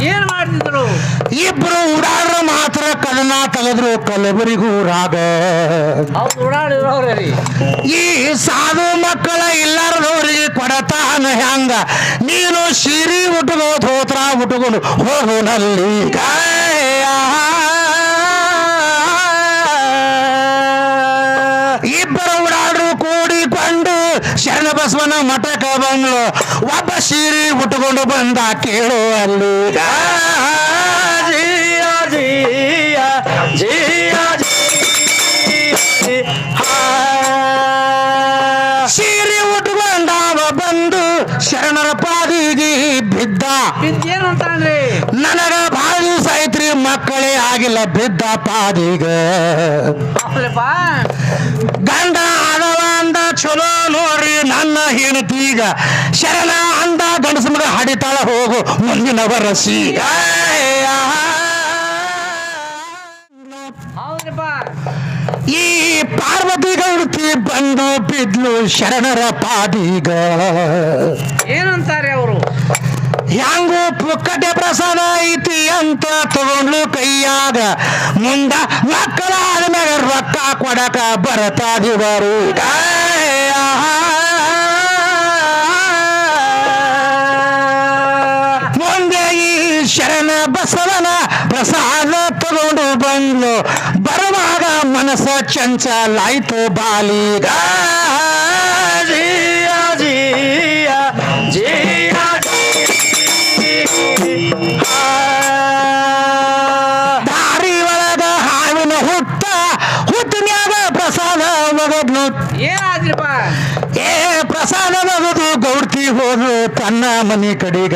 ಏನ್ ಮಾಡ್ತಿದ್ರು? ಇಬ್ರು ಉಡಾಡ್ರ ಮಾತ್ರ ಕದನ ತೆಗೆದ್ರು ಕಲಬರಿಗೂರಾಗ. ಅವ್ರು ಉಡಾಡಿರೋರಿ ಈ ಸಾಧು ಮಕ್ಕಳ ಇಲ್ಲಾರದವ್ರಿಗೆ ಕೊಡತಾನ ಹ್ಯಾಂಗ, ನೀನು ಸೀರಿ ಉಟ್ಕೋ ಧೋತ್ರ ಉಟ್ಕೊಂಡು ಹೋಗುನಲ್ಲಿ. ಇಬ್ಬರು ಉಡಾಡ್ರು ಕೂಡಿಕೊಂಡು ಶರಣ ಬಸವನ ಮಠಕ ಬಂದ್ಲು. ಒಬ್ಬ ಸೀರಿ ಉಟ್ಕೊಂಡು ಬಂದ ಕೇಳು ಅಲ್ಲಿ. ಜಿಯ ಜಿಯ ಜಿಯ ಸೀರೆ ಉಟ್ಕೊಂಡವ ಬಂದು ಶರಣರ ಪಾದಿಗೆ ಬಿದ್ದ. ಏನು ಅಂತಾನ್ರಿ? ನನಗ ಭಾಳ ದಿವಸ ಐತ್ರಿ ಮಕ್ಕಳೇ ಆಗಿಲ್ಲ, ಬಿದ್ದ ಪಾದಿಗೆ. ಗಂಡ ಆದವ ಅಂದ ಚಲೋ ನೋಡ್ರಿ ನನ್ನ ಹೆಣತೀಗ, ಶರಣ ಅಂದ ಗಂಡಸ ಮಗ ಹಡಿತಾಳ ಹೋಗು ಮುಂದಿನ ವರಸೀಗ. ಈ ಪಾರ್ವತಿ ಗೌಡತಿ ಬಂದು ಬಿದ್ಲು ಶರಣರ ಪಾದಿಗ. ಏನಂತಾರೆ ಅವರು? ಹ್ಯಾಂಗು ಪುಕ್ಕಟೆ ಪ್ರಸಾದ ಐತಿ ಅಂತ ತಗೊಂಡ್ಲು ಕೈಯಾಗ, ಮುಂದ ಮಕ್ಕಳ ಆದ್ಮ್ಯಾಗ ರೊಕ್ಕ ಕೊಡಕ ಬರತಾದಿವರು. ಮುಂದೆ ಈ ಶರಣ ಬಸವನ ಪ್ರಸಾದ ತಗೊಂಡು ಬಂದ್ಲು. ಬರುವಾಗ ಮನಸ್ಸ ಚಂಚಲಾಯ್ತು ಬಾಲಿಗ. ಜಿಯ ಜಿಯ ಜಿಯ ದಾರಿ ಒಳಗ ಹಾವಿನ ಹುಟ್ಟಿನ್ಯಾಗ ಪ್ರಸಾದ ಒಗದ್ಲು. ಏನಾದ್ರಿಪ್ಪ? ಏ ಪ್ರಸಾದ ಒಗದು ಗೌಡ್ತಿ ಹೋದ್ರು ತನ್ನ ಮನೆ ಕಡೆಗ.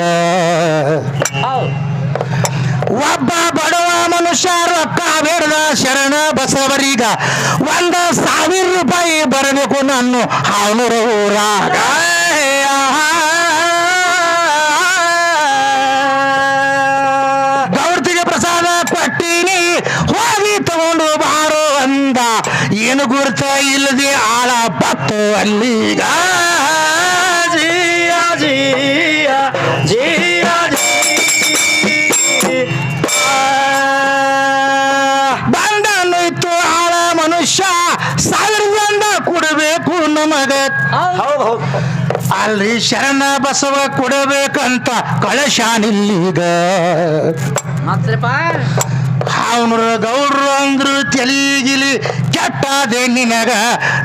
ಒಬ್ಬ ಬಡವ ಮನುಷ್ಯ ರೊಕ್ಕ ಬೇಡದ ಶರಣ ಬಸವರಿಗ. 1,000 ರೂಪಾಯಿ ಬರಬೇಕು ನಾನು ಹಾವನೂರ ಊರಾಗ. ಗೌಡ್ತಿಗೆ ಪ್ರಸಾದ ಕೊಟ್ಟಿನಿ, ಹೋಗಿ ತಗೊಂಡು ಬಾರೋ ಅಂದ. ಏನು ಗುರುತ ಇಲ್ಲದೆ ಆಳ ಬತ್ತು ಅಲ್ಲಿಗ. ಜಿಯ ಜಿಯ ಜಿಯ ಬಂದನೋಯ್ತು ಆಳ ಮನುಷ್ಯ, 1000 ಕೊಡಬೇಕು ನಮಗ. ಅಲ್ರಿ ಶರಣ ಬಸವ ಕೊಡಬೇಕಂತ ಕಳಶಾನಿಲ್ಲೀಗ. ಅವನರ ಗೌಡ್ರು ಅಂದ್ರು ತೆಲಿಗಿಲಿ ಕೆಟ್ಟದೆ ನಿನಗ,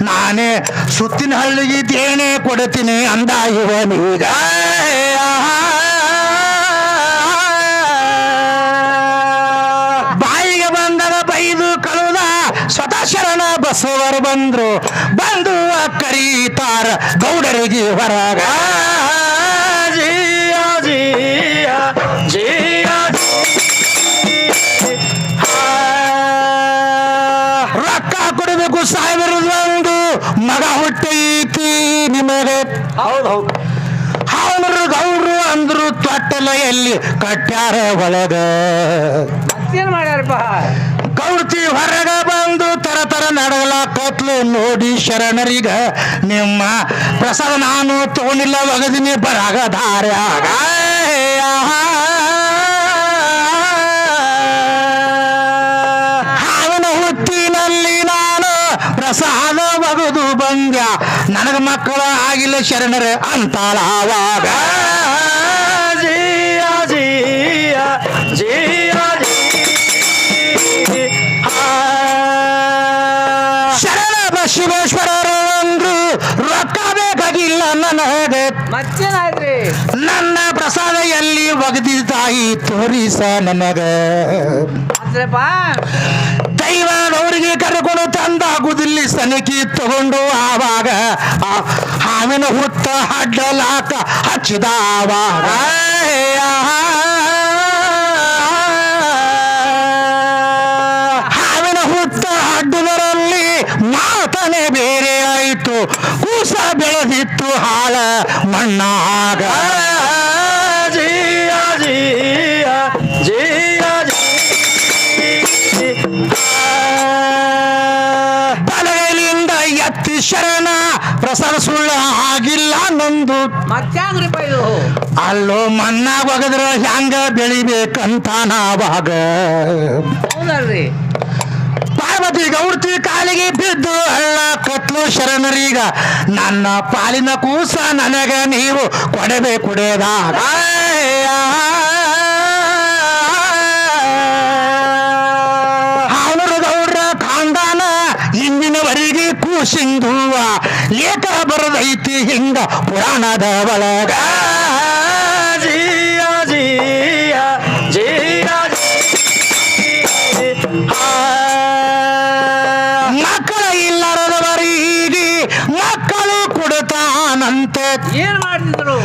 ನಾನೇ ಸುತ್ತಿನ ಹಳ್ಳಿಗೆ ದೇಣೆ ಕೊಡ್ತೀನಿ ಅಂದ ಇವನೀಗ. ಬಾಯಿಗೆ ಬಂದದ ಬೈದು ಕಳುದ ಸ್ವತಃ ಶರಣ ಬಸವರು ಬಂದ್ರು. ಬಂದು ಕರೀತಾರ ಗೌಡರಿಗೆ ಹೊರಗ. ಜಿಯ ಜಿಯ ಜಿಯ ರೊಕ್ಕ ಕೊಡಬೇಕು 1000 ಮಗ ಹುಟ್ಟೈತಿ ನಿಮಗೆ. ಹೌದು ಅವನರು ಗೌಡ್ರು ಅಂದ್ರು ತೊಟ್ಟಲೆಯಲ್ಲಿ ಕಟ್ಟ್ಯಾರ ಒಳಗ. ಮತ್ತೇನ್ ಮಾಡ್ಯಾರಪ್ಪ? ಗೌಡ್ತಿ ಹೊರಗ ಬಂದು ತರ ನಡಗಲ ಕತ್ಲು ನೋಡಿ ಶರಣರಿಗ, ನಿಮ್ಮ ಪ್ರಸಾದ ನಾನು ತಗೊಂಡಿಲ್ಲ ಒಗದಿನಿ ಬರಾಗ ಧಾರ್ಯಾಗ. ಹಾವಿನ ಹುತ್ತಿನಲ್ಲಿ ನಾನು ಪ್ರಸಾದ ಒಗದು ಬಂದ್ಯ, ನನಗ ಮಕ್ಕಳು ಆಗಿಲ್ಲ ಶರಣರ ಅಂತಾಳ ಆವಾಗ. ಜಿಯ ಜಿಯ ಜಿಯ ಶರಣ ಶಿವೇಶ್ವರರು ಅಂದ್ರು ರೊಕ್ಕ ಬೇಕಾಗಿಲ್ಲ ನನಗೆ. ಮತ್ತೇನಾಯ್ತ್ರಿ? ನನ್ನ ಪ್ರಸಾದ ಎಲ್ಲಿ ಒಗದಿದ್ದಾಯಿ ತೋರಿಸ ನನಗ. ದೈವದವರಿಗೆ ಕರ್ಕೊಂಡು ತಂದಾಗುದಿಲ್ಲ ಸನಿಕಿ ತಗೊಂಡು ಆವಾಗ ಹಾವಿನ ಹುತ್ತ ಅಡ್ಡಲಾಕ ಹಚ್ಚಿದ ಆವಾಗ. ಹಾವಿನ ಹುತ್ತ ಅಡ್ಡುದರಲ್ಲಿ ಮಾತನೆ ಬೇರೆ ಆಯಿತು, ಕೂಸ ಬೆಳೆದಿತ್ತು ಹಾಳ ಮಣ್ಣಾಗ. ಜಿಯ ಜಿಯ ಜಿಯ ಬಲಗೈಲಿಂದ ಎತ್ತಿ ಶರಣ ಪ್ರಸಾದ ಸುಳ್ಳ ಆಗಿಲ್ಲ ನಂದು ಮತ್ತ್ಯಾಗ್ರಿಪ್ಪ ಇದು ಅಲ್ಲೋ ಮಣ್ಣಾಗ ಒಗದ್ರ ಹ್ಯಾಂಗ ಬೆಳಿಬೇಕಂತ ನಾವಾಗ ಹೌದಲ್ರಿ ಪಾರ್ವತಿ ಗೌಡ್ತಿ ಕಾಲಿಗೆ ಬಿದ್ದು ಹಳ್ಳ ಕತ್ಲು ಶರಣರೀಗ ನನ್ನ ಪಾಲಿನ ಕೂಸ ನನಗ ನೀವು ಕೊಡಬೇಕುಡೇದಾಗ ಅವನರು ಗೌಡ್ರ ಖಾಂದಾನ ಇಂದಿನವರೆಗೆ ಕೂಸಿಂದುವ ಲೇಖ ಬರದೈತಿ ಹಿಂಗ ಪುರಾಣದ ಒಳಗ ಜಿಯ ಜಿಯ ಜಿಯ ಮಕ್ಕಳ ಇಲ್ಲರದವರಿಗೆ ಮಕ್ಕಳು ಕೊಡ್ತಾನಂತೆ ಏನ್ ಮಾಡ್ತಿದ್ರು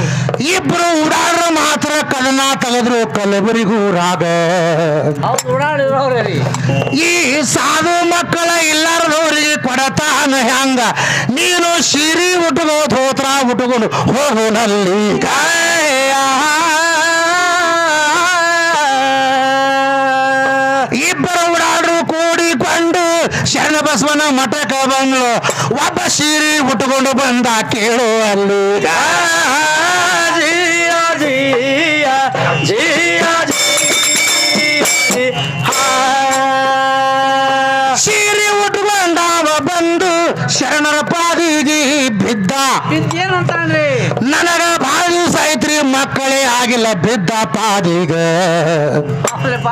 ಇಬ್ರು ಉಡಾಡ್ರ ಮಾತ್ರ ಕದನ ತೆಗೆದ್ರು ಕಲಬರಿಗೂರಾಗ ಅವ್ರು ಓಡಾಡಿರೋರಿ ಈ ಸಾಧು ಮಕ್ಕಳ ಇಲ್ಲಾರದವರಿಗೆ ಕೊಡತಾನ ಹ್ಯಾಂಗ ನೀನು ಸೀರೆ ಉಟ್ಕೋ ಧೋತ್ರ ಉಟ್ಕೊಂಡು ಹೋಗುನಲ್ಲಿ ಇಬ್ಬರು ಉಡಾಡ್ರು ಕೂಡಿಕೊಂಡು ಶರಣ ಬಸವನ ಮಠಕ ಬಂದ್ಲು ಒಬ್ಬ ಸೀರೆ ಉಟ್ಕೊಂಡು ಬಂದ ಕೇಳು ಅಲ್ಲಿ ಜಿಯ ಜಿಯ ಜಿಯ ಸೀರೆ ಉಟ್ಕೊಂಡವ ಬಂದು ಶರಣರ ಪಾದಿಗೆ ಬಿದ್ದ ಏನಂತಾನ್ರಿ ನನಗ ಭಾಳ ದಿವಸ ಐತ್ರಿ ಮಕ್ಕಳೇ ಆಗಿಲ್ಲ ಬಿದ್ದ ಪಾದಿಗೆ ಹೌದ್ರಪ್ಪ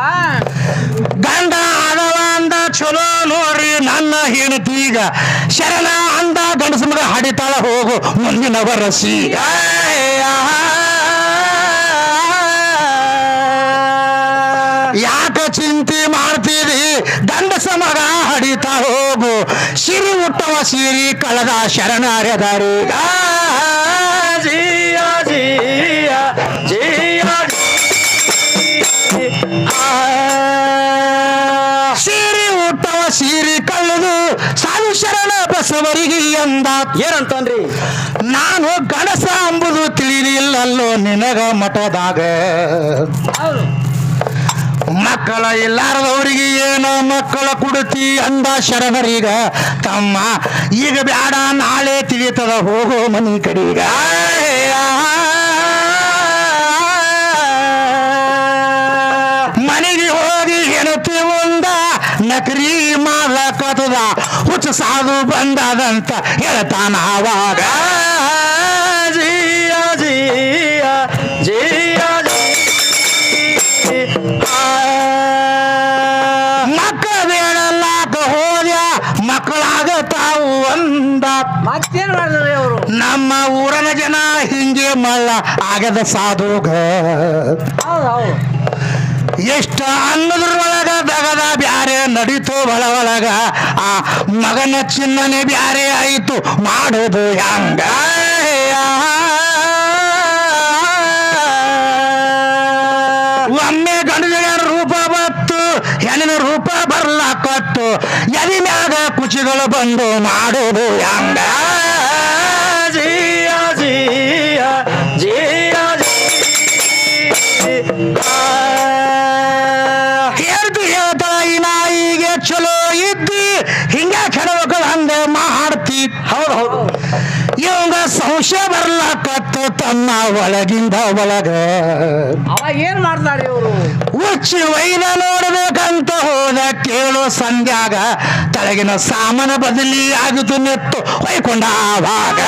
ಗಂಡ ಆದವ ಅಂದ ಚಲೋ ನೋಡ್ರಿ ನನ್ನ ಹೆಂಡತೀಗ ಶರಣ ಅಂದ ಗಂಡಸ ಮಗ ಹಡಿತಾಳ ಹೋಗು ಮುಂದಿನ ವರಸೀಗ ಯಾಕ ಚಿಂತೆ ಮಾಡ್ತೀರಿ ಗಂಡಸ ಮಗ ಹಡಿತಾ ಹೋಗು ಸಿರಿ ಹುಟ್ಟವ ಸಿರಿ ಕಳೆದ ಶರಣಾರ್ಯದಾರೀಗ ಜಿಯ ಜಿಯ ಜಿಯ ಸೀರೆ ಹುಟ್ಟವ ಸೀರೆ ಕಳೆದು ಸಾಧು ಶರಣ ಬಸವರಿಗೆ ಎಂದ ಏನಂತನ್ರಿ ನಾನು ಗಣಸ ಅಂಬುದು ತಿಳಿಲಿಲ್ಲಲ್ಲೋ ನಿನಗ ಮಠದಾಗ ಹೌದು ಮಕ್ಕಳ ಇಲ್ಲಾರದವರಿಗೆ ಏನೋ ಮಕ್ಕಳ ಕುಡತಿ ಅಂದ ಶರಣರೀಗ ತಮ್ಮ ಈಗ ಬ್ಯಾಡ ನಾಳೆ ತಿಳಿತದ ಹೋಗೋ ಮನಿ ಕಡೆಗ ಮನೆಗೆ ಹೋಗಿ ಹೆಣತಿ ಒಂದ ನಕರಿ ಮಾಡಕತ್ತದ ಹುಚ್ಚ ಸಾಧು ಬಂದದಂತ ಹೇಳ್ತಾನ ಆವಾಗ ಜಿಯ ಜಿಯ ಜಿಯ ಮಕ್ಕಳ ಬೇಡಲ್ಲಾಕ ಹೋದ್ಯ ಮಕ್ಕಳಾಗ ತಾವು ಒಂದ ಮತ್ತೇನ್ ಮಾಡಿದ್ರಿ ಅವರು ನಮ್ಮ ಊರನ ಜನ ಹಿಂಗೆ ಮಳ್ಳ ಆಗದ ಸಾಧುಗ ಹೌದು ಹೌದು ಎಷ್ಟ ಅನ್ನದ್ರೊಳಗ ದಗದ ಬ್ಯಾರೆ ನಡೀತು ಒಳಗ ಆ ಮಗನ ಚಿನ್ನನೆ ಬ್ಯಾರೆ ಆಯಿತು ಮಾಡೋದು ಹಂಗ ಒಮ್ಮೆ ಗಂಡನ ರೂಪ ಬತ್ತು ಹೆಣ್ಣಿನ ರೂಪ ಬರ್ಲಾಕತ್ತು ಎದಿ ಮ್ಯಾಗ ಕುಚಿಗಳು ಬಂದು ಮಾಡೋದು ಹಂಗ ಜಿಯ ಜಿಯ ಜಿಯ ಹೇಳ್ದು ಹೇಳ್ತಾಳ ಈ ನಾಯಿಗೆ ಚಲೋ ಇದ್ದಿ ಹಿಂಗ ಕೆಡವಗಳು ಹಂಗ ಮಾಡ್ತಿ ಹೌದು ಹೌದು ಇವಂಗ ಸಂಶಯ ಬರ್ಲಾಕತ್ತು ತನ್ನ ಒಳಗಿಂದ ಒಳಗ ಅವಾಗ ಏನ್ ಮಾಡ್ತಾರೆ ಇವರು ಉಚ್ಚಿ ವೈನ ನೋಡ್ಬೇಕಂತ ಹೋದ ಕೇಳೋ ಸಂಧ್ಯಾಗ ತಳಗಿನ ಸಾಮಾನ ಬದಲಿ ಆಗಿತು ನೆತ್ತು ಹೊಯ್ಕೊಂಡ ಆವಾಗ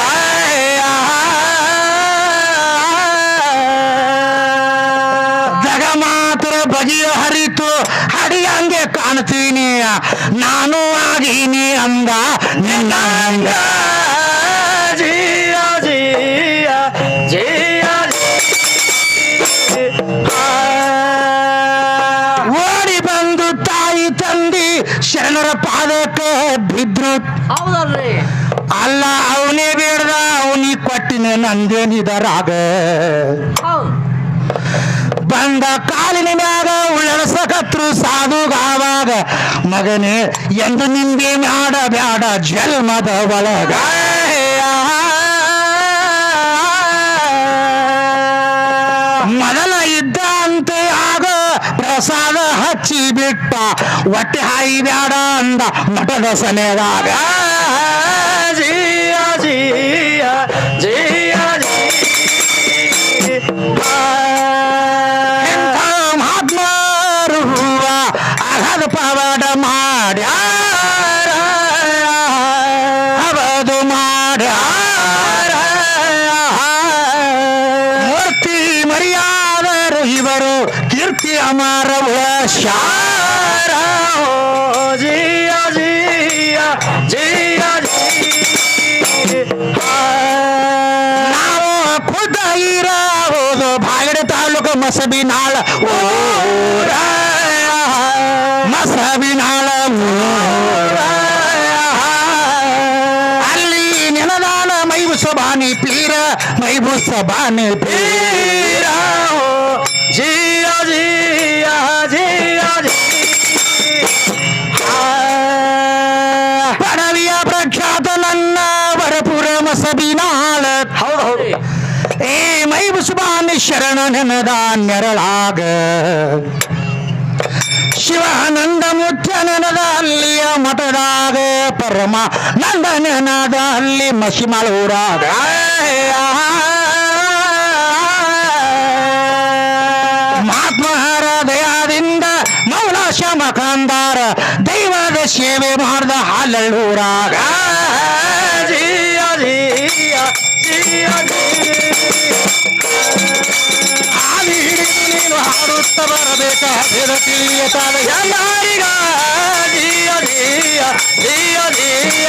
ಜಗ ಮಾತ್ರ ಬಗೆಯ ಹರಿತು ಹಡಿಯಂಗೆ ಕಾಣ್ತೀನಿ ನಾನು ಆಗೀನಿ ಅಂದ ನಿನ್ನ ಹಂಗ ಜಿಯ ಜಿಯ ಜಿಯ ಓಡಿ ಬಂದು ತಾಯಿ ತಂದಿ ಶರಣರ ಪಾದಕ್ಕೆ ಬಿದ್ರು ಹೌದಲ್ರಿ ಅಲ್ಲ ಅವನೇ ಬೇಡ್ದ ಅವನಿಗೆ ಕೊಟ್ಟಿನ ನಂದೇನಿದರಾಗ ಹೌದು ಬಂದ ಕಾಲಿನ ಮ್ಯಾಗ ಉಳ್ಳಸಕತ್ರು ಸಾಧುಗಾವಾಗ ಮಗನೇ ಎಂದು ನಿಂದೆ ಮ್ಯಾಡ ಬ್ಯಾಡ ಜನ್ಮದ ಒಳಗ ಮೊದಲ ಇದ್ದ ಅಂತೆ ಆಗ ಪ್ರಸಾದ ಹಚ್ಚಿ ಬಿಟ್ಟ ಹೊಟ್ಟೆ ಹಾಯಿ ಬ್ಯಾಡ ಅಂದ ಮಠದ ಸನೆದಾಗ ಜಿಯ ಜಿಯ ಜಿಯ ಮಹಾತ್ಮರು ಅಗದ ಪವಾಡ ಮಾಡ್ಯಾರ ಅವದು ಮಾಡ್ಯಾರ ಮೂರ್ತಿ ಮರ್ಯಾದರು ಇವರು ಕೀರ್ತಿ ಅಮರ ಶಾರ ಜಿಯ ಜಿಯ ಜಿಯ ನಾವು ಖುದ್ದ ಇರೋದು ಬಾಗಡ ತಾಲೂಕು ಮಸಬಿನಾಳ ಊರ ಮಸಬಿನಾಳ ಊರ ಅಲ್ಲಿ ನೆನದಾನ ಮೈಬುಸಬಾನಿ ಪೀರ ಮೈಬುಸಬಾನಿ ಪೀರ ಜಿಯ ಜಿಯ ಜಿಯ ಪಡವಿಯ ಪ್ರಖ್ಯಾತ ನನ್ನ ವರಪುರ ಮಸಬಿನಾಳ ಹೌದು ಹೌದು ಏ ಮೈಬುಸುಬಾನಿ ಶರಣ ನೆನದ ನೆರಳಾಗ ಶಿವಾನಂದ ಮುಖ್ಯ ನೆನದ ಅಲ್ಲಿಯ ಮಠದಾಗ ಪರಮ ನಂದ ನೆನದ ಅಲ್ಲಿ ಮಸಿಮಳೂರಾಗ ಮಹಾತ್ಮರ ದಯಾದಿಂದ ಮೌಲ ಶಮಖಂದಾರ ದೈವದ ಸೇವೆ ಮಾಡಿದ ಹಾಲಳ್ಳೂರಾಗ ಜಿಯ ಜಿಯ ಜಿಯ ಆದಿ ಹಿಡಿದು ನೀನು ಹಾಡುತ್ತ ಬರಬೇಕಾದ ತಿಳಿಯತಾದ ಎಲ್ಲರಿಗ ಜಿಯ ಜಿಯ ಜಿಯ ಜಿಯ